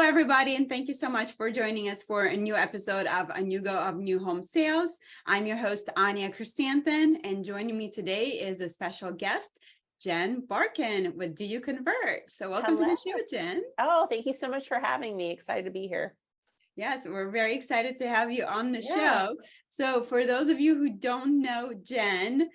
everybody, and thank you so much for joining us for a new episode of A New Go of New Home Sales. I'm your host, Anya Christianthan, and joining me today is a special guest, Jen Barkan with Do You Convert? So welcome to the show, Jen. Oh, thank you so much for having me. Excited to be here. Yes, we're very excited to have you on the show. So for those of you who don't know Jen,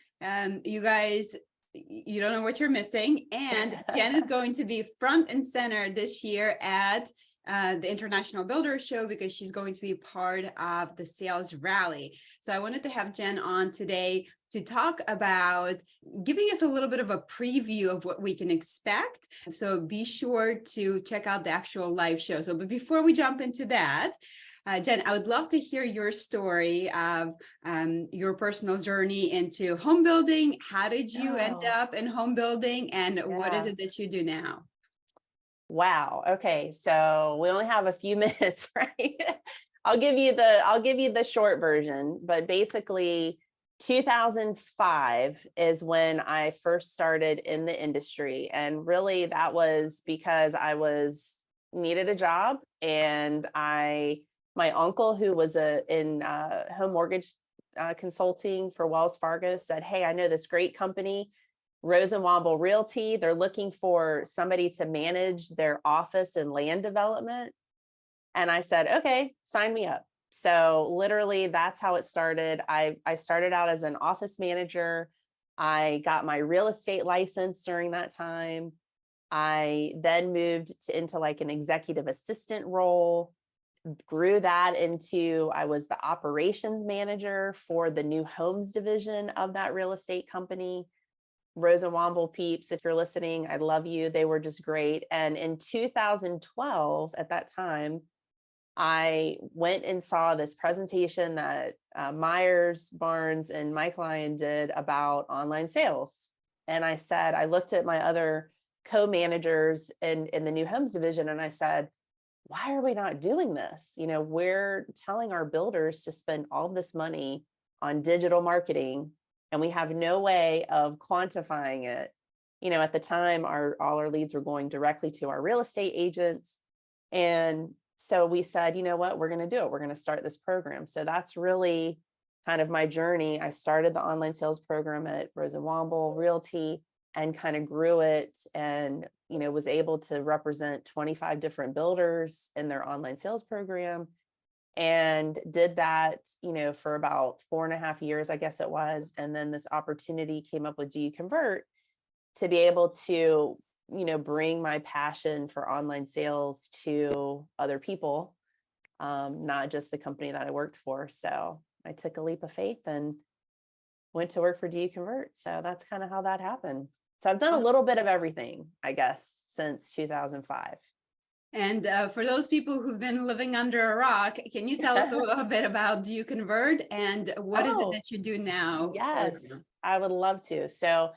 you guys, you don't know what you're missing. And Jen is going to be front and center this year at the International Builders Show because she's going to be part of the sales rally. So I wanted to have Jen on today to talk about giving us a little bit of a preview of what we can expect. So be sure to check out the actual live show. But before we jump into that, Jen, I would love to hear your story of your personal journey into home building. How did you end up in home building, and what is it that you do now? Wow. Okay. So we only have a few minutes, right? I'll give you the short version, but basically 2005 is when I first started in the industry. And really that was because I needed a job, and my uncle, who was in home mortgage consulting for Wells Fargo, said, "Hey, I know this great company, Rose and Womble Realty. They're looking for somebody to manage their office and land development." And I said, "Okay, sign me up." So literally that's how it started. I started out as an office manager. I got my real estate license during that time. I then moved into like an executive assistant role, grew that into, I was the operations manager for the new homes division of that real estate company. Rose and Womble peeps, if you're listening, I love you. They were just great. And in 2012, at that time, I went and saw this presentation that Myers, Barnes, and Mike Lyon did about online sales. And I looked at my other co-managers in the new homes division, and I said, why are we not doing this? You know, we're telling our builders to spend all this money on digital marketing, and we have no way of quantifying it. You know, at the time, all our leads were going directly to our real estate agents. And so we said, you know what, we're going to do it. We're going to start this program. So that's really kind of my journey. I started the online sales program at Rose and Womble Realty and kind of grew it, and, you know, was able to represent 25 different builders in their online sales program, and did that, you know, for about 4.5 years, I guess it was. And then this opportunity came up with Do You Convert to be able to, you know, bring my passion for online sales to other people, not just the company that I worked for. So I took a leap of faith and went to work for Do You Convert. So that's kind of how that happened. So I've done a little bit of everything, I guess, since 2005. And for those people who've been living under a rock, can you tell us a little bit about Do You Convert and what is it that you do now? Yes, I would love to. So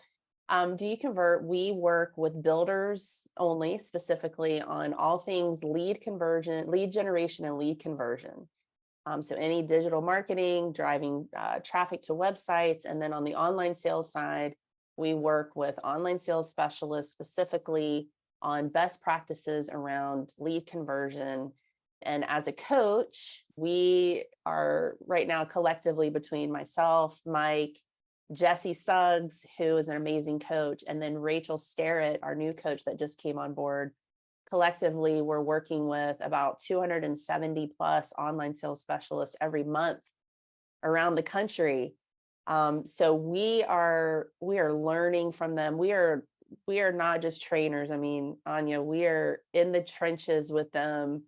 Do You Convert, we work with builders only, specifically on all things lead conversion, lead generation, and lead conversion. So any digital marketing, driving traffic to websites. And then on the online sales side, we work with online sales specialists specifically on best practices around lead conversion. And as a coach, we are right now collectively between myself, Mike, Jesse Suggs, who is an amazing coach, and then Rachel Starrett, our new coach that just came on board. Collectively, we're working with about 270 plus online sales specialists every month around the country. So we are learning from them. We are not just trainers. I mean, Anya, we are in the trenches with them,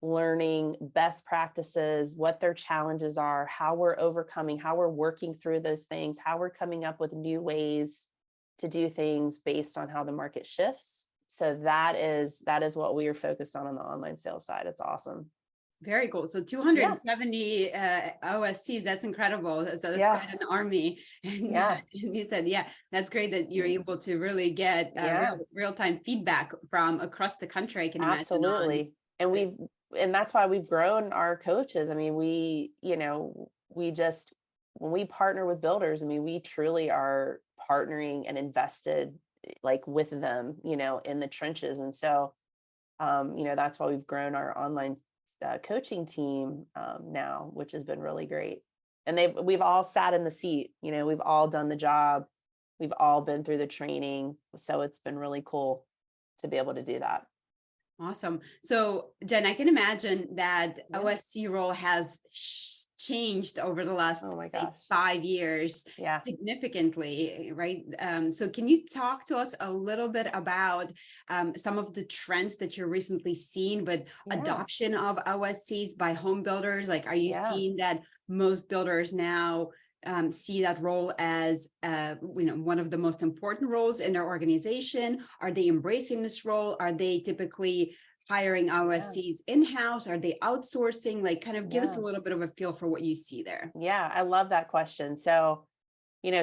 learning best practices, what their challenges are, how we're overcoming, how we're working through those things, how we're coming up with new ways to do things based on how the market shifts. So that is what we are focused on the online sales side. It's awesome. Very cool. So 270 OSCs, that's incredible. So that's quite an army. And, and you said, that's great that you're able to really get real-time feedback from across the country, I can imagine. Absolutely. And that's why we've grown our coaches. I mean, when we partner with builders, I mean, we truly are partnering and invested like with them, you know, in the trenches. And so That's why we've grown our online coaching team now, which has been really great. And we've all sat in the seat, we've all done the job. We've all been through the training. So it's been really cool to be able to do that. Awesome. So Jen, I can imagine that Yeah. OSC role has changed over the last Oh my say, gosh. 5 years Yeah. significantly, right? So can you talk to us a little bit about some of the trends that you're recently seeing with adoption of OSCs by home builders? Like, are you seeing that most builders now see that role as one of the most important roles in their organization? Are they embracing this role? Are they typically hiring OSCs in-house? Are they outsourcing? Like, kind of give us a little bit of a feel for what you see there. Yeah, I love that question. So,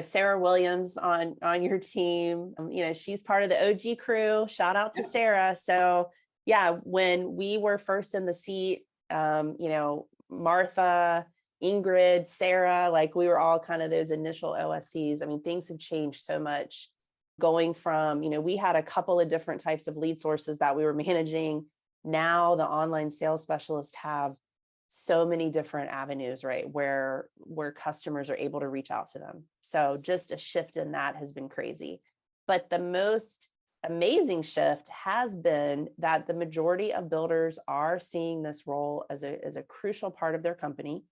Sarah Williams on your team, she's part of the OG crew. Shout out to Sarah. So yeah, when we were first in the seat, Martha, Ingrid, Sarah, like we were all kind of those initial OSCs. I mean, things have changed so much going from, we had a couple of different types of lead sources that we were managing. Now the online sales specialists have so many different avenues, right? Where customers are able to reach out to them. So just a shift in that has been crazy. But the most amazing shift has been that the majority of builders are seeing this role as a crucial part of their company.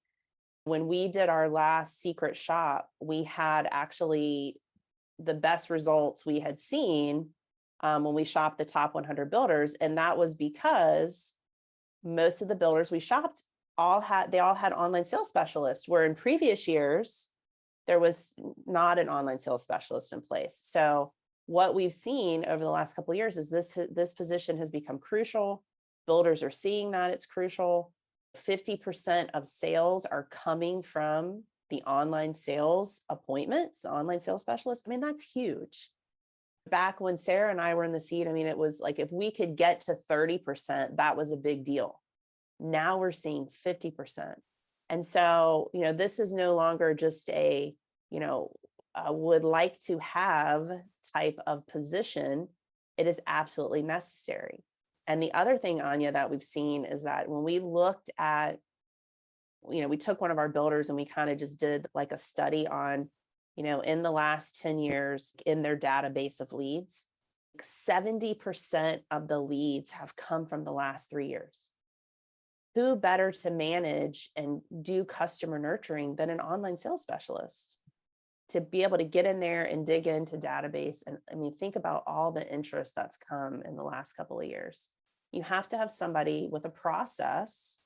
When we did our last secret shop, we had actually the best results we had seen when we shopped the top 100 builders. And that was because most of the builders we shopped all had online sales specialists, where in previous years, there was not an online sales specialist in place. So what we've seen over the last couple of years is this position has become crucial. Builders are seeing that it's crucial. 50% of sales are coming from the online sales appointments, the online sales specialists. I mean, that's huge. Back when Sarah and I were in the seat, I mean, it was like, if we could get to 30%, that was a big deal. Now we're seeing 50%. And so, this is no longer just a, would like to have type of position. It is absolutely necessary. And the other thing, Anya, that we've seen is that when we looked at, we took one of our builders and we kind of just did like a study on, in the last 10 years in their database of leads, 70% of the leads have come from the last 3 years. Who better to manage and do customer nurturing than an online sales specialist to be able to get in there and dig into database? And I mean, think about all the interest that's come in the last couple of years. You have to have somebody with a process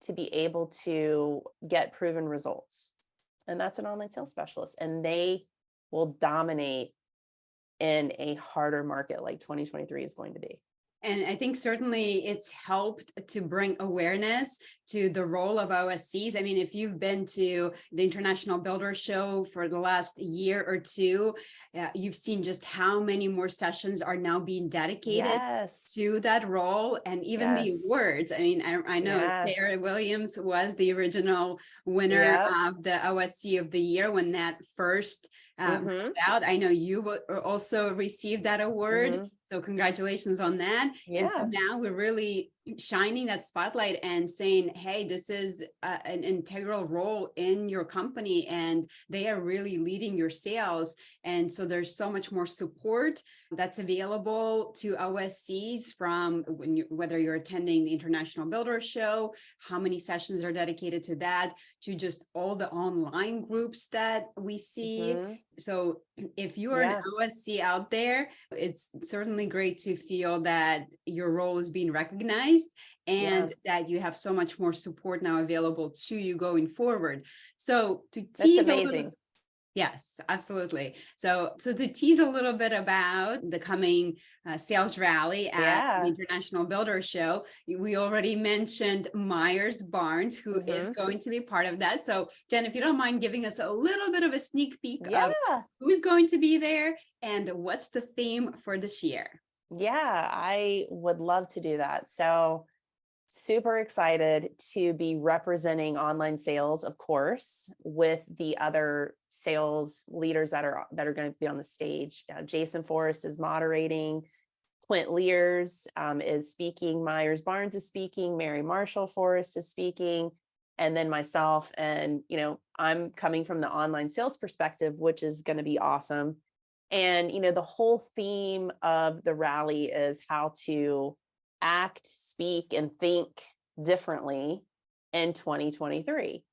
to be able to get proven results. And that's an online sales specialist. And they will dominate in a harder market like 2023 is going to be. And I think certainly it's helped to bring awareness to the role of OSCs. I mean, if you've been to the International Builder Show for the last year or two, you've seen just how many more sessions are now being dedicated to that role, and even the awards. I mean, I know Sarah Williams was the original winner of the OSC of the year when that first out. I know you also received that award. So congratulations on that. And so now we're really shining that spotlight and saying, hey, this is an integral role in your company, and they are really leading your sales. And so there's so much more support that's available to OSCs from whether you're attending the International Builder Show, how many sessions are dedicated to that, to just all the online groups that we see. So if you are an OSC out there, it's certainly great to feel that your role is being recognized and that you have so much more support now available to you going forward. So to tease That's amazing. Yes, absolutely. So to tease a little bit about the coming sales rally at the International Builder Show, we already mentioned Myers Barnes, who is going to be part of that. So Jen, if you don't mind giving us a little bit of a sneak peek of who's going to be there and what's the theme for this year. Yeah, I would love to do that. So super excited to be representing online sales, of course, with the other sales leaders that are going to be on the stage. Jason Forrest is moderating. Quint Lears is speaking, Myers Barnes is speaking, Mary Marshall Forrest is speaking, and then myself. And, I'm coming from the online sales perspective, which is going to be awesome. And, the whole theme of the rally is how to act, speak, and think differently in 2023.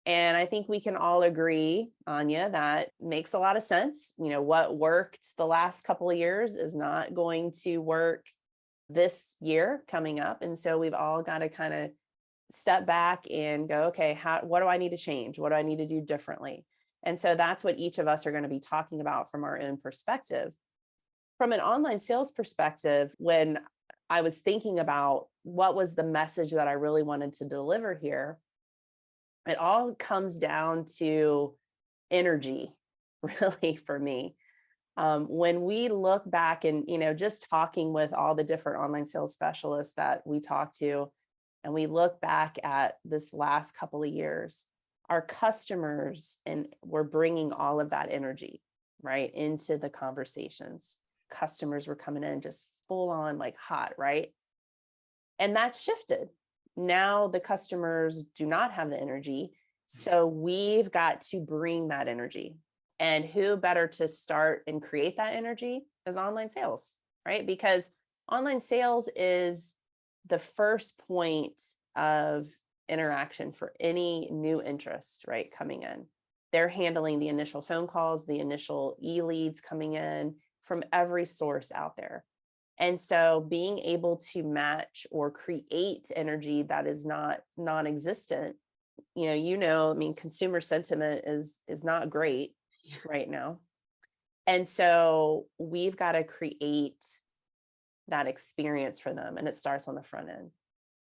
And I think we can all agree, Anya, that makes a lot of sense. What worked the last couple of years is not going to work this year coming up. And so we've all got to kind of step back and go, okay, what do I need to change? What do I need to do differently? And so that's what each of us are going to be talking about from our own perspective. From an online sales perspective, when I was thinking about what was the message that I really wanted to deliver here, it all comes down to energy, really, for me. When we look back and, just talking with all the different online sales specialists that we talk to, and we look back at this last couple of years, our customers and we're bringing all of that energy right into the conversations. Customers were coming in just full on like hot, right? And that shifted. Now the customers do not have the energy. So we've got to bring that energy. And who better to start and create that energy is online sales, right? Because online sales is the first point of interaction for any new interest, right? Coming in. They're handling the initial phone calls, the initial e-leads coming in from every source out there. And so being able to match or create energy that is not non-existent, consumer sentiment is not great right now. And so we've got to create that experience for them. And it starts on the front end.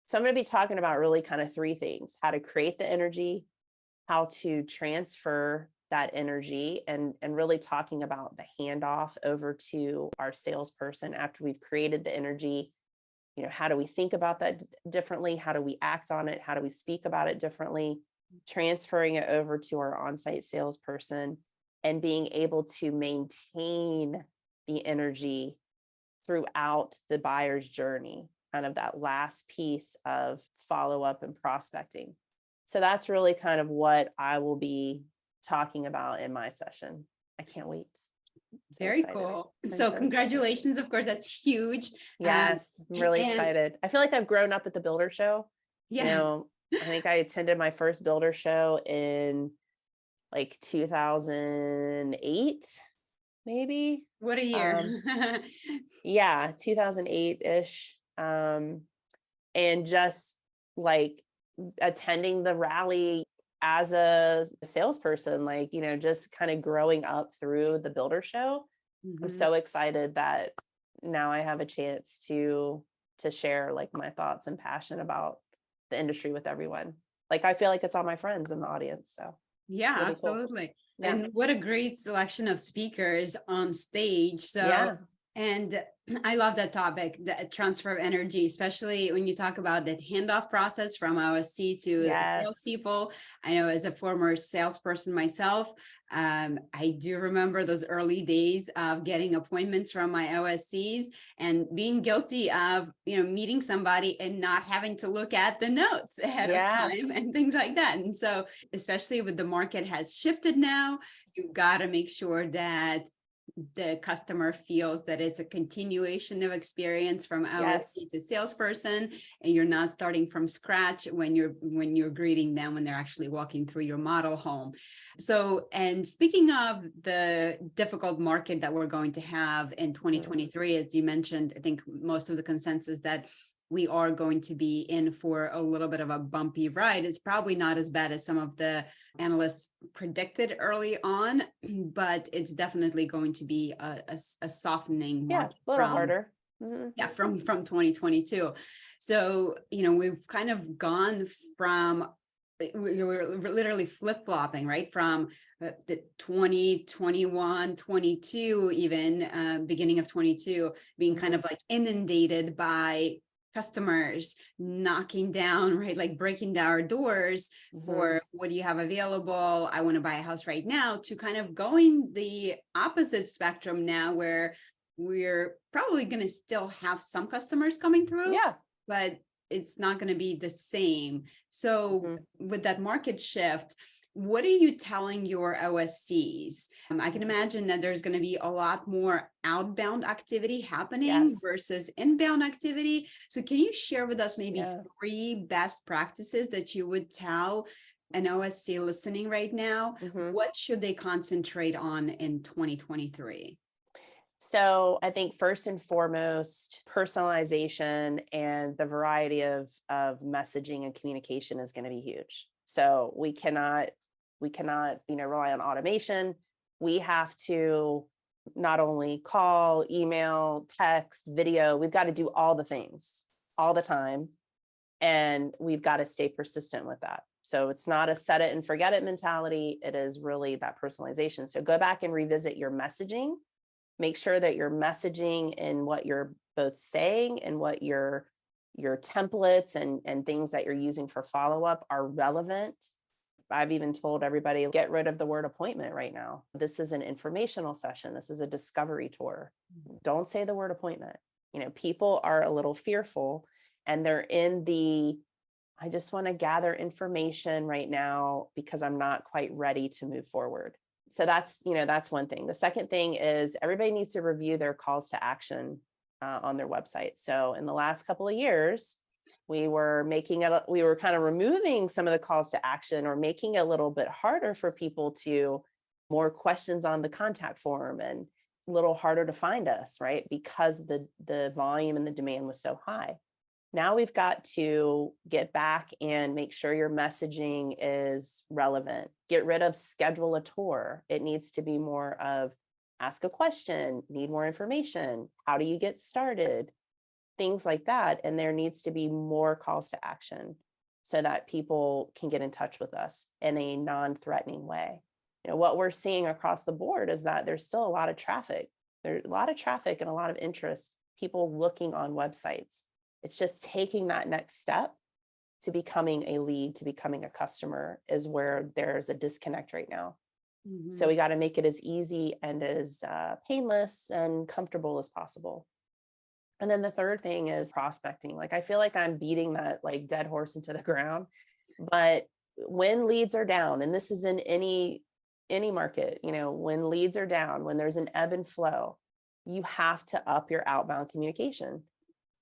So I'm going to be talking about really kind of three things: how to create the energy, how to transfer that energy, and really talking about the handoff over to our salesperson after we've created the energy. How do we think about that differently? How do we act on it? How do we speak about it differently? Transferring it over to our on-site salesperson and being able to maintain the energy throughout the buyer's journey, kind of that last piece of follow-up and prospecting. So that's really kind of what I will be talking about in my session. I can't wait. Very cool. So congratulations. Of course, that's huge. Yes, I'm really excited. I feel like I've grown up at the Builder Show. Yeah. I think I attended my first Builder Show in like 2008, maybe. What a year. Yeah, 2008-ish. And just like attending the rally as a salesperson, like, just kind of growing up through the Builder Show. I'm so excited that now I have a chance to share like my thoughts and passion about the industry with everyone. Like, I feel like it's all my friends in the audience. So yeah, really absolutely. Cool. Yeah. And what a great selection of speakers on stage. So, yeah. And I love that topic, the transfer of energy, especially when you talk about that handoff process from OSC to salespeople. I know as a former salesperson myself, I do remember those early days of getting appointments from my OSCs and being guilty of, meeting somebody and not having to look at the notes ahead of time and things like that. And so, especially with the market has shifted now, you've got to make sure that the customer feels that it's a continuation of experience from OSC to salesperson, and you're not starting from scratch when you're greeting them when they're actually walking through your model home. So, and speaking of the difficult market that we're going to have in 2023, as you mentioned, I think most of the consensus that we are going to be in for a little bit of a bumpy ride. It's probably not as bad as some of the analysts predicted early on, but it's definitely going to be a softening market. A little harder. Yeah, from 2022. So, we've kind of gone from, we're literally flip-flopping, right? From the 2021, 22, even beginning of 22, being kind of like inundated by customers knocking down, right? Like breaking down our doors for what do you have available? I want to buy a house right now, to kind of going the opposite spectrum now, where we're probably going to still have some customers coming through, Yeah. but it's not going to be the same. So with that market shift, what are you telling your OSCs? I can imagine that there's going to be a lot more outbound activity happening versus inbound activity. So can you share with us maybe 3 best practices that you would tell an OSC listening right now? What should they concentrate on in 2023? So I think first and foremost, personalization and the variety of messaging and communication is going to be huge. So we cannot, rely on automation. We have to not only call, email, text, video, we've got to do all the things all the time. And we've got to stay persistent with that. So it's not a set it and forget it mentality. It is really that personalization. So go back and revisit your messaging. Make sure that your messaging and what you're both saying and what your templates and things that you're using for follow-up are relevant. I've even told everybody, get rid of the word appointment right now. This is an informational session. This is a discovery tour. Don't say the word appointment. People are a little fearful and they're in the, I just want to gather information right now because I'm not quite ready to move forward. So that's one thing. The second thing is everybody needs to review their calls to action on their website. So in the last couple of years, we were kind of removing some of the calls to action or making it a little bit harder for people to more questions on the contact form and a little harder to find us, right? Because the volume and the demand was so high. Now we've got to get back and make sure your messaging is relevant. Get rid of schedule a tour. It needs to be more of ask a question, need more information. How do you get started? Things like that. And there needs to be more calls to action so that people can get in touch with us in a non-threatening way. What we're seeing across the board is that there's still a lot of traffic. There's a lot of traffic and a lot of interest, people looking on websites. It's just taking that next step to becoming a lead, to becoming a customer is where there's a disconnect right now. So we got to make it as easy and as painless and comfortable as possible. And then the third thing is prospecting. I feel like I'm beating that dead horse into the ground, but when leads are down, and this is in any market, when leads are down, when there's an ebb and flow, you have to up your outbound communication.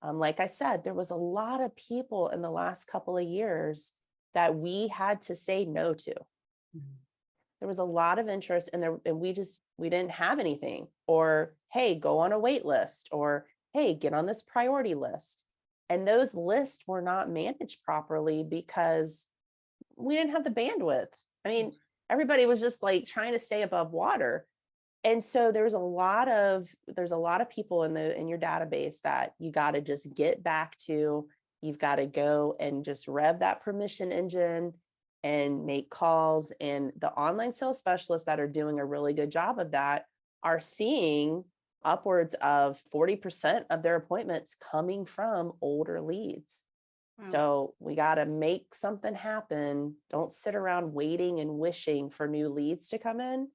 Like I said, there was a lot of people in the last couple of years that we had to say no to. There was a lot of interest and we didn't have anything, or, hey, go on a wait list, or, hey, get on this priority list. And those lists were not managed properly because we didn't have the bandwidth. I mean, everybody was just trying to stay above water. And so there's a lot of people in your database that you got to just get back to. You've got to go and just rev that permission engine and make calls. And the online sales specialists that are doing a really good job of that are seeing upwards of 40% of their appointments coming from older leads. Wow. So we got to make something happen. Don't sit around waiting and wishing for new leads to come in.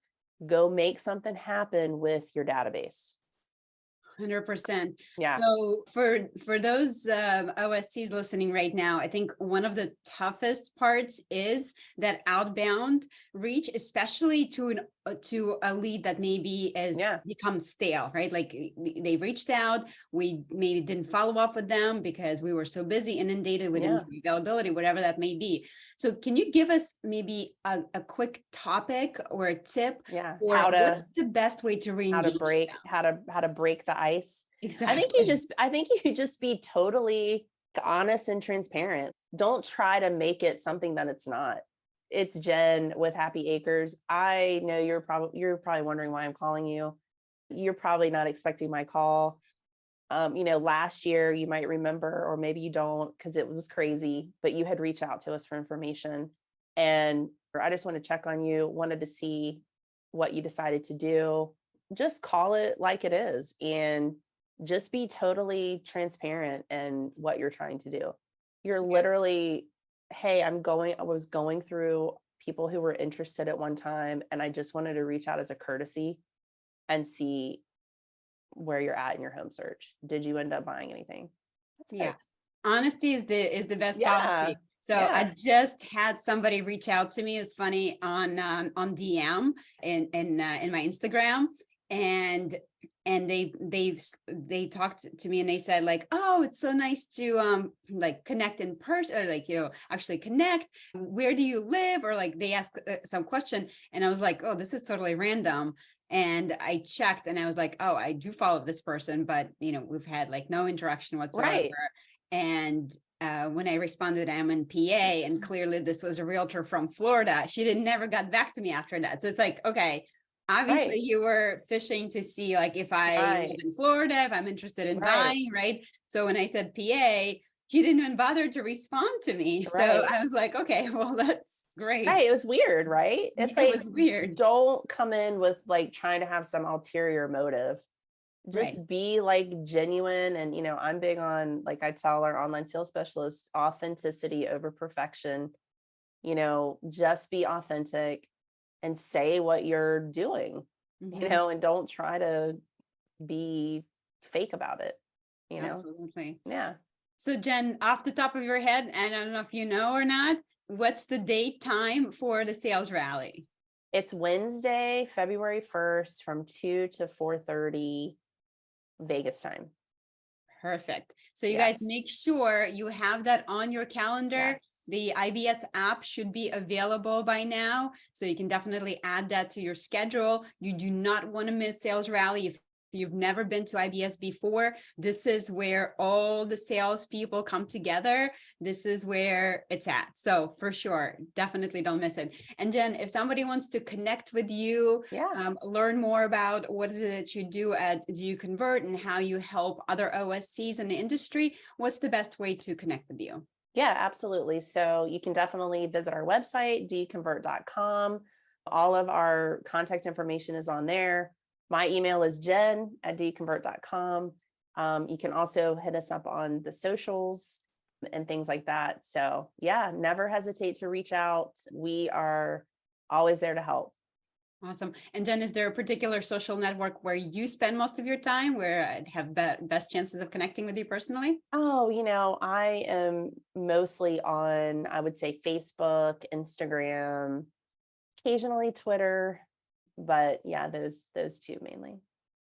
Go make something happen with your database. 100%. Yeah. So for those OSCs listening right now, I think one of the toughest parts is that outbound reach, especially to a lead that maybe has become stale, right? They reached out, we maybe didn't follow up with them because we were so busy, inundated with availability, whatever that may be. So can you give us maybe a quick topic or a tip? Yeah. What's the best way to re-engage how to break the ice? Exactly. I think you just be totally honest and transparent. Don't try to make it something that it's not. It's Jen with Happy Acres. I know you're probably wondering why I'm calling you. You're probably not expecting my call. Last year you might remember, or maybe you don't, because it was crazy, but you had reached out to us for information. And I just want to check on you, wanted to see what you decided to do. Just call it like it is and just be totally transparent in what you're trying to do. You're literally, hey, I was going through people who were interested at one time, and I just wanted to reach out as a courtesy and see where you're at in your home search. Did you end up buying anything? That's Yeah. good. Honesty is the best Yeah. policy. So Yeah. I just had somebody reach out to me. It's funny on DM in my Instagram, and they talked to me and they said like, oh, it's so nice to like connect in person, or like, actually connect. Where do you live? Or like they asked some question, and I was like, oh, this is totally random. And I checked and I was like, oh, I do follow this person, but we've had like no interaction whatsoever. Right. And when I responded, I'm in PA, and clearly this was a realtor from Florida. She never got back to me after that. So it's like, okay, obviously Right. you were fishing to see like if I live Right. in Florida, if I'm interested in Right. buying, right? So when I said PA, she didn't even bother to respond to me. So Right. I was like, okay, well, that's great. Right. It was weird, right? It's It like, was weird. don't come in with like trying to have some ulterior motive. Right. Just be like genuine. And, I'm big on, like I tell our online sales specialists, authenticity over perfection. Just be authentic and say what you're doing, Mhm. and don't try to be fake about it, Absolutely. Yeah. So Jen, off the top of your head, and I don't know if you know or not, what's the date time for the sales rally? It's Wednesday, February 1st from 2 to 4:30 Vegas time. Perfect. So you guys make Yes. sure you have that on your calendar. Yes. The IBS app should be available by now, so you can definitely add that to your schedule. You do not want to miss sales rally. If you've never been to IBS before, this is where all the salespeople come together. This is where it's at. So for sure, definitely don't miss it. And Jen, if somebody wants to connect with you, Yeah. learn more about what is it that you do at Do You Convert and how you help other OSCs in the industry, what's the best way to connect with you? Yeah, absolutely. So you can definitely visit our website, dconvert.com. All of our contact information is on there. My email is jen@dconvert.com. You can also hit us up on the socials and things like that. So yeah, never hesitate to reach out. We are always there to help. Awesome. And Jen, is there a particular social network where you spend most of your time, where I'd have the best chances of connecting with you personally? Oh, I am mostly on, I would say, Facebook, Instagram, occasionally Twitter, but yeah, those two mainly.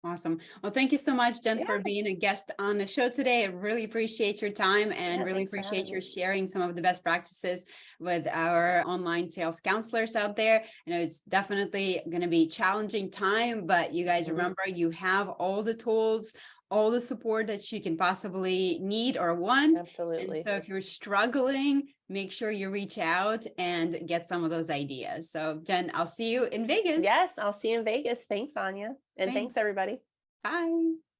Awesome. Well, thank you so much, Jen, Yeah, for being a guest on the show today. I really appreciate your time and yeah, really thanks for appreciate having your me. sharing some of the best practices with our online sales counselors out there. I know it's definitely going to be a challenging time, but you guys Mhm. remember, you have all the tools, all the support that you can possibly need or want. And Absolutely. so if you're struggling, make sure you reach out and get some of those ideas. So Jen, I'll see you in Vegas. Yes, I'll see you in Vegas. Thanks, Anya. And Thanks. thanks, everybody. Bye.